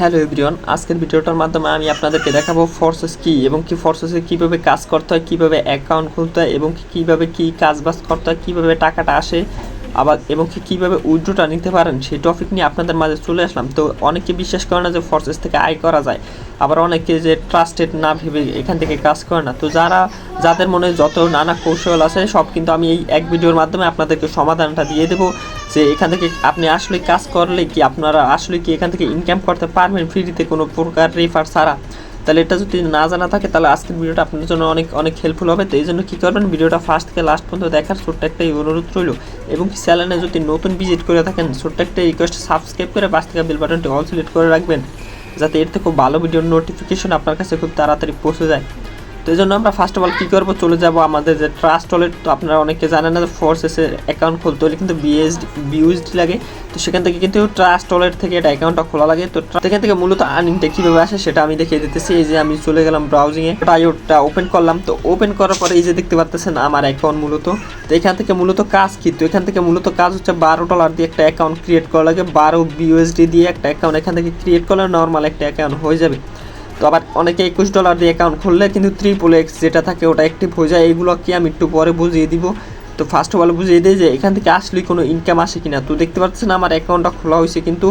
Hello everyone, আজকের ভিডিওটার মাধ্যমে আমি আপনাদেরকে দেখাবো ফরসেস কি এবং কি ফরসেসে কীভাবে কাজ করতে হয়, কীভাবে অ্যাকাউন্ট খুলতে হয় এবং কীভাবে কী কাজবাজ করতে হয়, কীভাবে টাকাটা আসে আবার এবং কীভাবে উইথড্রটা নিতে পারেন সেই টপিক নিয়ে আপনাদের মাঝে চলে আসলাম। তো অনেকে বিশ্বাস করে না যে ফরসেস থেকে আয় করা যায়, আবার অনেকে যে ট্রাস্টেড না ভেবে এখান থেকে কাজ করে না। তো যাদের মনে যত নানা কৌশল আছে সব কিন্তু আমি এই এক ভিডিওর মাধ্যমে আপনাদেরকে সমাধানটা দিয়ে দেবো যে এখান থেকে আপনি আসলে কাজ করলে কি আপনারা আসলে কি এখান থেকে ইনকাম করতে পারবেন ফ্রিতে কোনো প্রকার রেফার ছাড়া। তাহলে এটা যদি না জানা থাকে তাহলে আজকের ভিডিওটা আপনাদের জন্য অনেক হেল্পফুল হবে। তো এই জন্য কী করবেন, ভিডিওটা ফার্স্ট থেকে লাস্ট পর্যন্ত দেখার ছোট্ট একটা অনুরোধ রইল এবং চ্যানেলে যদি নতুন ভিজিট করে থাকেন ছোট্ট একটা রিকোয়েস্ট, সাবস্ক্রাইব করে পাশ থেকে বেল বাটনটি অল সিলেক্ট করে রাখবেন যাতে এর থেকে খুব ভালো ভিডিওর নোটিফিকেশন আপনার কাছে খুব তাড়াতাড়ি পৌঁছে যায়। তো এই জন্য আমরা ফার্স্ট অফ অল কী করবো, চলে যাব আমাদের যে ট্রাস্ট ওয়ালেট। তো আপনারা অনেকে জানেন না যে ফরসেসের অ্যাকাউন্ট খুলতে হলে কিন্তু বিউএসডি লাগে। তো সেখান থেকে কিন্তু ট্রাস্ট ওয়ালেট থেকে এটা অ্যাকাউন্টটা খোলা লাগে। তো সেখান থেকে মূলত আর্নিংটা কীভাবে আসে সেটা আমি দেখিয়ে দিতেছি। এই যে আমি চলে গেলাম ব্রাউজিংয়ে, ওটা ওপেন করলাম। তো ওপেন করার পরে এই যে দেখতে পাচ্ছেন আমার অ্যাকাউন্ট মূলত। তো এখান থেকে মূলত কাজ কী, তো এখান থেকে মূলত কাজ হচ্ছে $12 দিয়ে একটা অ্যাকাউন্ট ক্রিয়েট করা লাগে। 12 বিউএসডি দিয়ে একটা অ্যাকাউন্ট এখান থেকে ক্রিয়েট করলে নর্মাল একটা অ্যাকাউন্ট হয়ে যাবে। তো আবার অনেকে $21 দিয়ে অ্যাকাউন্ট খুললে কিন্তু XXX যেটা থাকে ওটা অ্যাক্টিভ হয়ে যায়। এইগুলো কি আমি একটু পরে বুঝিয়ে দিব। তো ফার্স্ট অফ অল বুঝিয়ে দিই যে এখান থেকে আসলে কোনো ইনকাম আসে কিনা। তো দেখতে পাচ্ছেন আমার অ্যাকাউন্টটা খোলা হয়েছে কিন্তু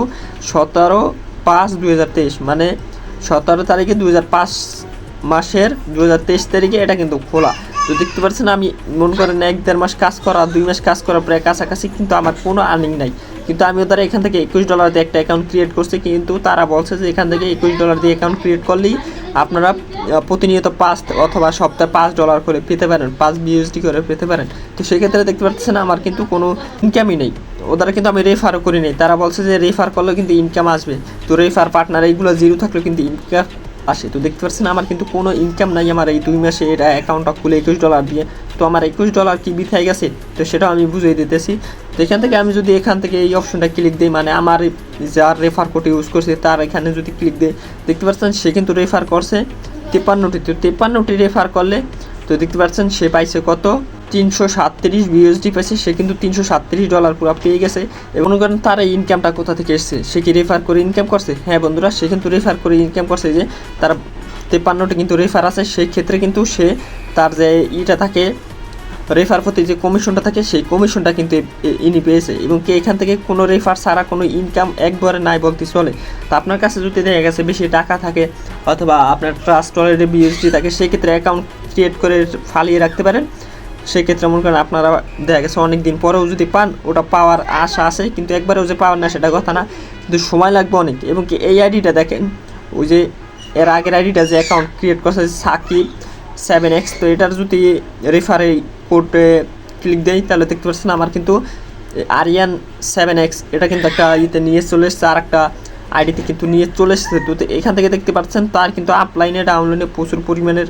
17/5/2023 মানে 17 তারিখে 2005 মাসের 2023 তারিখে এটা কিন্তু খোলা। তো দেখতে পাচ্ছেন আমি মনে করেন 1-1.5 মাস কাজ করা, 2 মাস কাজ করার প্রায় কাছাকাছি কিন্তু আমার কোনো আর্নিং নাই। কিন্তু আমি ওদের এখান থেকে $21 দিয়ে একটা অ্যাকাউন্ট ক্রিয়েট করছি, কিন্তু তারা বলছে যে এখান থেকে $21 দিয়ে অ্যাকাউন্ট ক্রিয়েট করলেই আপনারা প্রতিনিয়ত 5 অথবা সপ্তাহে $5 করে পেতে পারেন, 5 বিউএসডি করে পেতে পারেন। তো সেক্ষেত্রে দেখতে পাচ্ছেন আমার কিন্তু কোনো ইনকামই নেই। ওদের কিন্তু আমি রেফারও করি নাই, তারা বলছে যে রেফার করলেও কিন্তু ইনকাম আসবে। তো রেফার পার্টনার এইগুলো জিরো থাকলেও কিন্তু ইনকাম আসে। তো দেখতে পাচ্ছেন আমার কিন্তু কোনো ইনকাম নাই আমার এই 2 মাসে এটা অ্যাকাউন্টটা খুলে $21 দিয়ে। তো আমার $21 কি বৃথায় গেছে তো সেটাও আমি বুঝিয়ে দিতেছি। তো এখান থেকে আমি যদি এখান থেকে এই অপশনটা ক্লিক দিই, মানে আমার যার রেফার কোড ইউজ করছে তার এখানে যদি ক্লিক দিই, দেখতে পাচ্ছেন সে কিন্তু রেফার করছে 53টি। তো 53টি রেফার করলে তো দেখতে পাচ্ছেন সে পাইছে কত, 337 বিউএসডি পাইছে। সে কিন্তু $337 পুরো পেয়ে গেছে। এবং মনে করেন তার এই ইনকামটা কোথা থেকে এসছে, সে কি রেফার করে ইনকাম করছে? হ্যাঁ বন্ধুরা, সে কিন্তু রেফার করে ইনকাম করছে। যে তার 53টি কিন্তু রেফার আছে, সেই ক্ষেত্রে কিন্তু সে তার যে ইটা থাকে রেফার প্রতি যে কমিশনটা থাকে সেই কমিশনটা কিন্তু ইনি পেয়েছে। এবং কি এখান থেকে কোনো রেফার ছাড়া কোনো ইনকাম একবারে নাই বলতে চলে। তো আপনার কাছে যদি দেখা গেছে বেশি টাকা থাকে অথবা আপনার ট্রাস্ট ওয়ালেটে বিউএসডি থাকে, সেক্ষেত্রে অ্যাকাউন্ট ক্রিয়েট করে ফালিয়ে রাখতে পারেন। সেক্ষেত্রে মনে করেন আপনারা দেখা গেছে অনেক দিন পরেও যদি পান, ওটা পাওয়ার আশা আছে, কিন্তু একবারেও যে পাওয়ার না সেটা কথা না, কিন্তু সময় লাগবে অনেক। এবং কি এই আইডিটা দেখেন, ওই যে এর আগের আইডিটা যে অ্যাকাউন্ট ক্রিয়েট করছে 𝐀𝐬𝐬𝐴7X, তো এটার যদি রেফারে কোডে ক্লিক দেয় তাহলে দেখতে পাচ্ছেন আমার কিন্তু 𝐴𝐴𝐴𝐸𝐴N7X এটা কিন্তু একটা ইতে নিয়ে চলে এসছে, আর একটা আইডিতে কিন্তু নিয়ে চলে এসেছে। তো এখান থেকে দেখতে পাচ্ছেন তার কিন্তু আপলাইনে ডাউনলাইনে প্রচুর পরিমাণের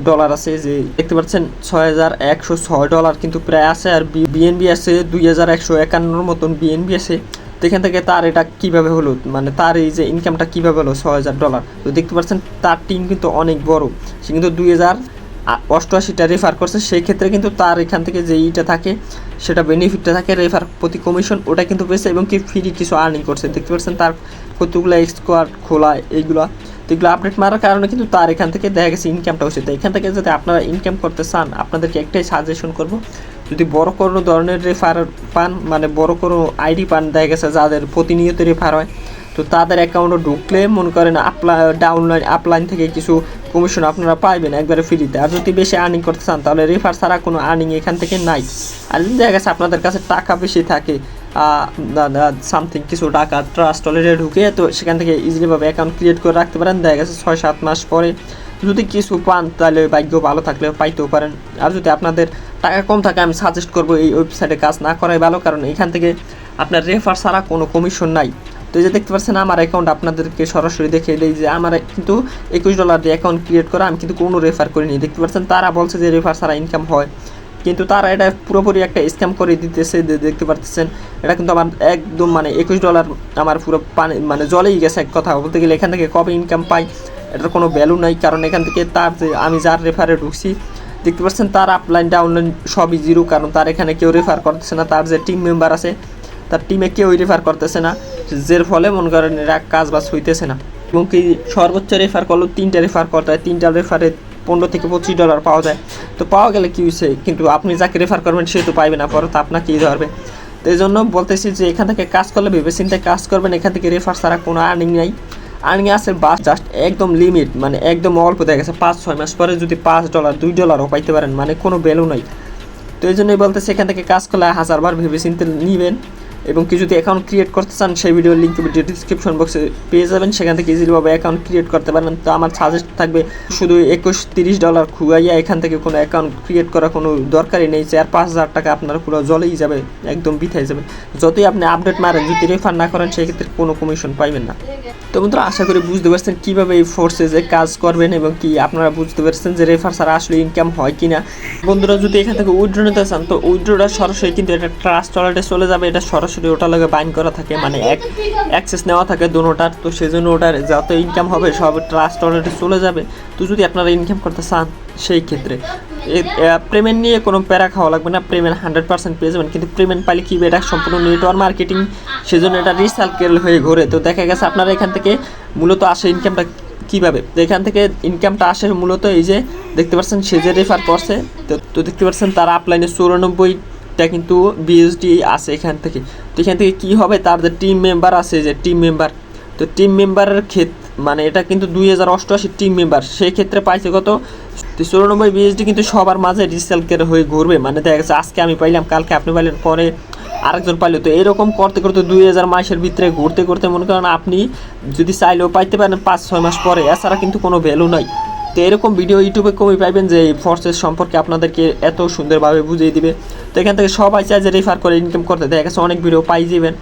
ডলার আছে। যে দেখতে পাচ্ছেন $6106 কিন্তু প্রায় আছে। আর বিএনবি আছে 2151 মতন বিএনবি আছে। তো এখান থেকে তার এটা কীভাবে হলো, মানে তার এই যে ইনকামটা কীভাবে হলো $6000। তো দেখতে পাচ্ছেন তার টিম কিন্তু অনেক বড়, সে কিন্তু 2088টা রেফার করছে। সেই ক্ষেত্রে কিন্তু তার এখান থেকে যে ইটা থাকে সেটা বেনিফিটটা থাকে রেফার প্রতি কমিশন, ওটা কিন্তু পেয়েছে। এবং কি ফ্রি কিছু আর্নিং করছে। দেখতে পাচ্ছেন তার কতগুলো স্কোয়াড খোলা এইগুলো, তো এগুলো আপডেট মারার কারণে কিন্তু তার এখান থেকে দেখা গেছে ইনকামটা হচ্ছে। তো এখান থেকে যদি আপনারা ইনকাম করতে চান, আপনাদেরকে একটাই সাজেশন করব, যদি বড় কোনো ধরনের রেফার পান, মানে বড় কোনো আইডি পান, দেখা গেছে যাদের প্রতিনিয়ত রেফার হয়, তো তাদের অ্যাকাউন্টে ঢুকলে মনে করেন আপলাইন থেকে কিছু কমিশন আপনারা পাইবেন একবারে ফ্রিতে। আর যদি বেশি আর্নিং করতে চান তাহলে রেফার ছাড়া কোনো আর্নিং এখান থেকে নাই। আর যদি দেখা গেছে আপনাদের কাছে টাকা বেশি থাকে, সামথিং কিছু টাকা ট্রাস্ট ওয়ালেটে ঢুকে, তো সেখান থেকে ইজিলিভাবে অ্যাকাউন্ট ক্রিয়েট করে রাখতে পারেন। দেখা গেছে 6-7 মাস পরে যদি কিছু পান তাহলে ভাগ্য ভালো থাকলে পাইতেও পারেন। আর যদি আপনাদের টাকা কম থাকে, আমি সাজেস্ট করবো এই ওয়েবসাইটে কাজ না করাই ভালো, কারণ এখান থেকে আপনার রেফার ছাড়া কোনো কমিশন নাই। তো এই যে দেখতে পাচ্ছেন আমার অ্যাকাউন্ট আপনাদেরকে সরাসরি দেখিয়ে দেয় যে আমার কিন্তু $21 দিয়ে অ্যাকাউন্ট ক্রিয়েট করা, আমি কিন্তু কোনো রেফার করিনি। দেখতে পাচ্ছেন তারা বলছে যে রেফার ছাড়া ইনকাম হয়, কিন্তু তারা এটা পুরোপুরি একটা স্ক্যাম করে দিতেছে। দেখতে পাচ্ছেন এটা কিন্তু আমার একদম মানে $21 আমার পুরো পানি মানে জলেই গেছে। এক কথা বলতে গেলে এখান থেকে কবে ইনকাম পাই এটার কোনো ভ্যালু নাই, কারণ এখান থেকে তার যে আমি যার রেফারে ঢুকছি দেখতে পাচ্ছেন তার আপলাইন ডাউনলাইন সবই জিরো, কারণ তার এখানে কেউ রেফার করতেছে না। তার যে টিম মেম্বার আছে তার টিমে কেউ রেফার করতেছে না, যার ফলে মনে করেন এরা কাজ বাজ হইতেছে না। এবং কি সর্বোচ্চ রেফার করলেও 3টা রেফার করতে হয়, 3টা রেফারে $15 থেকে $25 পাওয়া যায়। তো পাওয়া গেলে কী হয়েছে, কিন্তু আপনি যাকে রেফার করবেন সে তো পাইবে না, পরে তো আপনাকেই ধরবে। তো এই জন্য বলতেছি যে এখান থেকে কাজ করলে ভেবে চিন্তে কাজ করবেন, এখান থেকে রেফার ছাড়া কোনো আর্নিং নাই। আর্নিং আছে বাস জাস্ট একদম লিমিট, মানে একদম অল্প দেখা গেছে 5-6 মাস পরে যদি $5 $2ও পাইতে পারেন, মানে কোনো ভ্যালু নাই। তো এই জন্যই বলতেছি এখান থেকে কাজ করলে 1000বার ভেবে চিন্তে নিবেন। এবং কি যদি অ্যাকাউন্ট ক্রিয়েট করতে চান সেই ভিডিওর লিঙ্ক ভিডিও ডিসক্রিপশন বক্সে পেয়ে যাবেন, সেখান থেকে ইজিলিভাবে অ্যাকাউন্ট ক্রিয়েট করতে পারেন। তো আমার সাজেস্ট থাকবে শুধু $21-30 খুয়াইয়া এখান থেকে কোনো অ্যাকাউন্ট ক্রিয়েট করা কোনো দরকারই নেই। 4-5 হাজার টাকা আপনার পুরো জলেই যাবে, একদম বিথাই যাবে। যতই আপনি আপডেট মারেন, যদি রেফার না করেন সেক্ষেত্রে কোনো কমিশন পাইবেন না। তো বন্ধুরা আশা করি বুঝতে পারছেন কীভাবে এই ফোর্সেজে কাজ করবেন এবং কি আপনারা বুঝতে পারছেন যে রেফার ছাড়া আসলে ইনকাম হয় কি না। বন্ধুরা যদি এখান থেকে উইথড্র নিতে চান তো উইথড্রটা সরাসরি কিন্তু এটা ট্রাস্ট ওয়ালেটে চলে যাবে, এটা সরাসরি ওটার লগে বাইন্ড করা থাকে, মানে অ্যাক্সেস নেওয়া থাকে দোনোটার। তো সেই জন্য ওটার যত ইনকাম হবে সব ট্রাস্ট ওয়ালেটে চলে যাবে। তো যদি আপনারা ইনকাম করতে চান সেই ক্ষেত্রে পেমেন্ট নিয়ে কোনো প্যারা খাওয়া লাগবে না, পেমেন্ট 100% পেয়ে যাবেন। কিন্তু পেমেন্ট পাইলে কি এটা সম্পূর্ণ নেটওয়ার্ক মার্কেটিং, সেজন্য এটা রিসাইকেল হয়ে ঘোরে। তো দেখা গেছে আপনারা এখান থেকে মূলত আসে ইনকামটা কীভাবে, তো এখান থেকে ইনকামটা আসে মূলত এই যে দেখতে পাচ্ছেন সে যে রেফার করছে, তো দেখতে পাচ্ছেন তার আপলাইনে 94টা কিন্তু বিএসডি আছে এখান থেকে। তো এখান থেকে কী হবে, তার যে টিম মেম্বার আছে, যে টিম মেম্বার, তো টিম মেম্বারের মানে এটা কিন্তু 2088 টিম মেম্বার, সেই ক্ষেত্রে পাইছে কত 94 বিএসডি, কিন্তু সবার মাঝে রিসাইকেল হয়ে ঘুরবে। মানে দেখা গেছে আজকে আমি পাইলাম, কালকে আপনি পাইলেন, পরে আরেকজন পাইলো। তো এরকম করতে করতে 2000 মাসের ভিতরে ঘুরতে ঘুরতে মনে করেন আপনি যদি চাইলেও পাইতে পারেন 5-6 মাস পরে, এছাড়া কিন্তু কোনো ভ্যালু নাই। তো এরকম ভিডিও ইউটিউবে কমই পাইবেন যে এই ফোর্সেস সম্পর্কে আপনাদেরকে এত সুন্দরভাবে বুঝিয়ে দিবে। তো এখান থেকে সবাই চায় যে রেফার করে ইনকাম করতে, দেখা গেছে অনেক ভিডিও পাই যাবেন,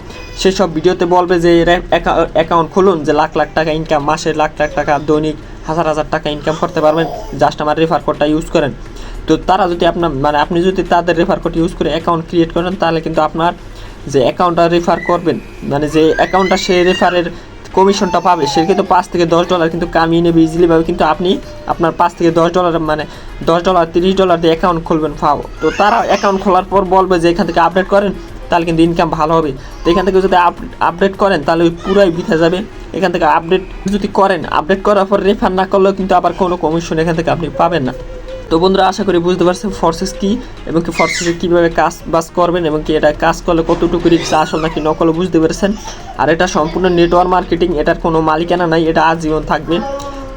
সেসব ভিডিওতে বলবে যে অ্যাকাউন্ট খুলুন, যে লাখ লাখ টাকা ইনকাম, মাসে লাখ লাখ টাকা, দৈনিক হাজার হাজার টাকা ইনকাম করতে পারবেন, জাস্ট আমার রেফার কোডটা ইউজ করেন। তো তারা যদি আপনার মানে আপনি যদি তাদের রেফার কোড ইউজ করে অ্যাকাউন্ট ক্রিয়েট করেন, তাহলে কিন্তু আপনার যে অ্যাকাউন্টটা রেফার করবেন, মানে যে অ্যাকাউন্টটা সে রেফারের কমিশনটা পাবে, সে কিন্তু $5 থেকে $10 কিন্তু কামিয়ে নেবে ইজিলিভাবে। কিন্তু আপনি আপনার $5 থেকে $10 মানে $10 $30 দিয়ে অ্যাকাউন্ট খুলবেন ফাও। তো তারা অ্যাকাউন্ট খোলার পর বলবে যে এখান থেকে আপডেট করেন, তাহলে কিন্তু ইনকাম ভালো হবে। তো এখান থেকে যদি আপডেট করেন তাহলে পুরাই বিথা যাবে। এখান থেকে আপডেট যদি করেন, আপডেট করার পর রেফার না করলেও কিন্তু আবার কোনো কমিশন এখান থেকে আপনি পাবেন না। তো বন্ধুরা আশা করি বুঝতে পারছেন ফোর্সেস কী এবং কি ফোর্সেসে কীভাবে কাজ বাজ করবেন এবং কি এটা কাজ করলে কতটুকু রিস্ক আসল নাকি নকল বুঝতে পেরেছেন। আর এটা সম্পূর্ণ নেটওয়ার্ক মার্কেটিং, এটার কোনো মালিকানা নাই, এটা আজীবন থাকবে।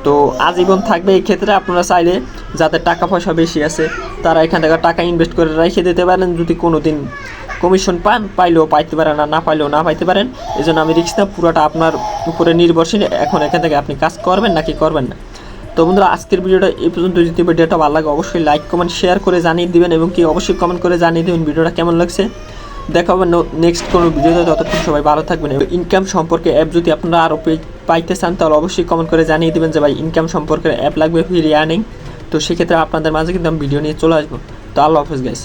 তো আজীবন থাকবে। এই ক্ষেত্রে আপনারা চাইলে যাদের টাকা পয়সা বেশি আছে তারা এখান থেকে টাকা ইনভেস্ট করে রেখে দিতে পারেন, যদি কোনো দিন কমিশন পান, পাইলেও পাইতে পারেন আর না পাইলেও না পাইতে পারেন। এই জন্য আমি রিস্ক না, পুরোটা আপনার উপরে নির্ভরশীল। এখন এখান থেকে আপনি কাজ করবেন নাকি করবেন না। তো বন্ধুরা আজকের ভিডিওটা এই পর্যন্ত। যদি ভিডিওটা ভালো লাগে অবশ্যই লাইক কমেন্ট শেয়ার করে জানিয়ে দিবেন এবং কি অবশ্যই কমেন্ট করে জানিয়ে দেবেন ভিডিওটা কেমন লাগছে। দেখা হবে নেক্সট কোনো ভিডিওতে, ততক্ষণ সবাই ভালো থাকবেন। ইনকাম সম্পর্কে অ্যাপ যদি আপনারা আরও পাইতে চান তাহলে অবশ্যই কমেন্ট করে জানিয়ে দেবেন যে ভাই ইনকাম সম্পর্কে অ্যাপ লাগবে ফ্রি আর্নিং। তো সেক্ষেত্রে আপনাদের মাঝে কিন্তু আমি ভিডিও নিয়ে চলে আসবো। তো আল্লাহ হাফেজ গাইস।